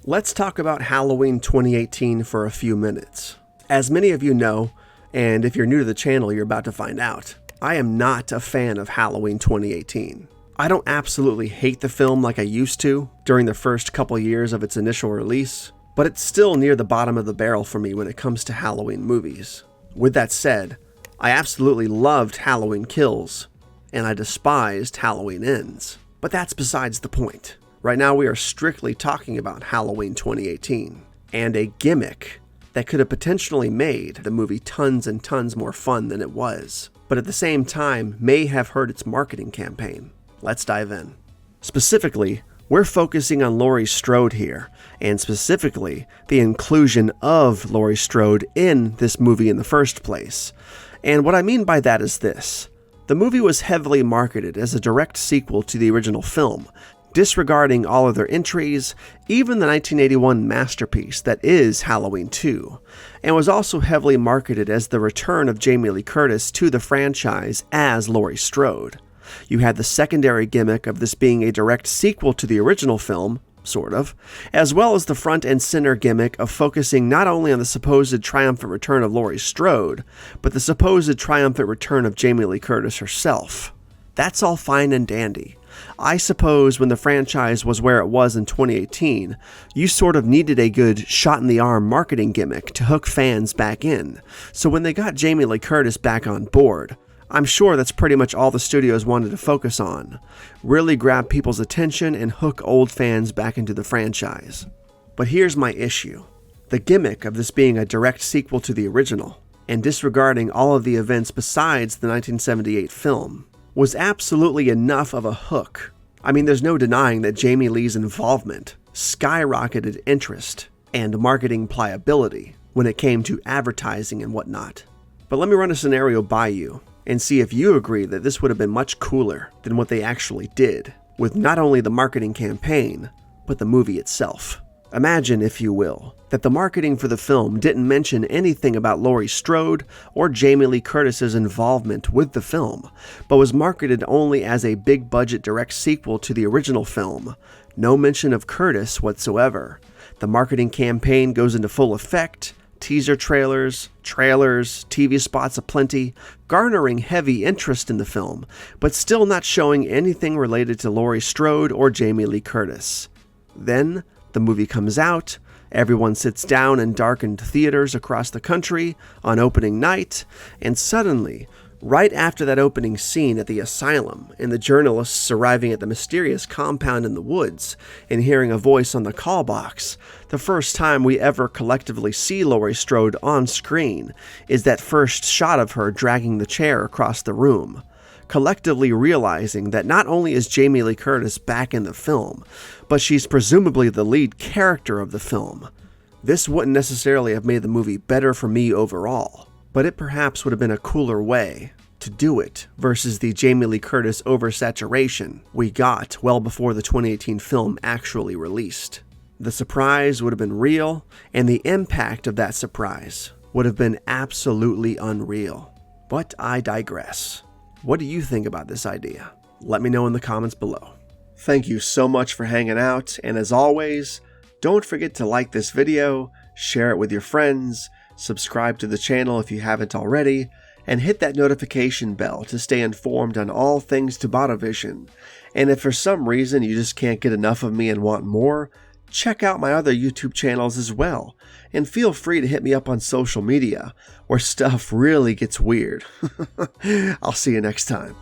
Let's talk about Halloween 2018 for a few minutes. As many of you know, and if you're new to the channel, you're about to find out, I am not a fan of Halloween 2018. I don't absolutely hate the film like I used to during the first couple years of its initial release, but it's still near the bottom of the barrel for me when it comes to Halloween movies. With that said, I absolutely loved Halloween Kills, and I despised Halloween Ends. But that's besides the point. Right now we are strictly talking about Halloween 2018, and a gimmick that could have potentially made the movie tons and tons more fun than it was, but at the same time may have hurt its marketing campaign. Let's dive in. Specifically, we're focusing on Laurie Strode here, and specifically the inclusion of Laurie Strode in this movie in the first place. And what I mean by that is this. The movie was heavily marketed as a direct sequel to the original film, disregarding all of their entries, even the 1981 masterpiece that is Halloween 2, and was also heavily marketed as the return of Jamie Lee Curtis to the franchise as Laurie Strode. You had the secondary gimmick of this being a direct sequel to the original film, sort of, as well as the front and center gimmick of focusing not only on the supposed triumphant return of Laurie Strode, but the supposed triumphant return of Jamie Lee Curtis herself. That's all fine and dandy. I suppose when the franchise was where it was in 2018, you sort of needed a good shot-in-the-arm marketing gimmick to hook fans back in. So when they got Jamie Lee Curtis back on board, I'm sure that's pretty much all the studios wanted to focus on. Really grab people's attention and hook old fans back into the franchise. But here's my issue. The gimmick of this being a direct sequel to the original, and disregarding all of the events besides the 1978 film, was absolutely enough of a hook. I mean, there's no denying that Jamie Lee's involvement skyrocketed interest and marketing pliability when it came to advertising and whatnot. But let me run a scenario by you and see if you agree that this would have been much cooler than what they actually did with not only the marketing campaign, but the movie itself. Imagine, if you will, that the marketing for the film didn't mention anything about Laurie Strode or Jamie Lee Curtis's involvement with the film, but was marketed only as a big-budget direct sequel to the original film. No mention of Curtis whatsoever. The marketing campaign goes into full effect, teaser trailers, TV spots aplenty, garnering heavy interest in the film, but still not showing anything related to Laurie Strode or Jamie Lee Curtis. Then, the movie comes out, everyone sits down in darkened theaters across the country on opening night, and suddenly, right after that opening scene at the asylum and the journalists arriving at the mysterious compound in the woods and hearing a voice on the call box, the first time we ever collectively see Laurie Strode on screen is that first shot of her dragging the chair across the room, collectively realizing that not only is Jamie Lee Curtis back in the film, but she's presumably the lead character of the film. This wouldn't necessarily have made the movie better for me overall, but it perhaps would have been a cooler way to do it versus the Jamie Lee Curtis oversaturation we got well before the 2018 film actually released. The surprise would have been real, and the impact of that surprise would have been absolutely unreal. But I digress. What do you think about this idea? Let me know in the comments below. Thank you so much for hanging out, and as always, don't forget to like this video, share it with your friends, subscribe to the channel if you haven't already, and hit that notification bell to stay informed on all things TobattoVision. And if for some reason you just can't get enough of me and want more, check out my other YouTube channels as well, and feel free to hit me up on social media, where stuff really gets weird. I'll see you next time.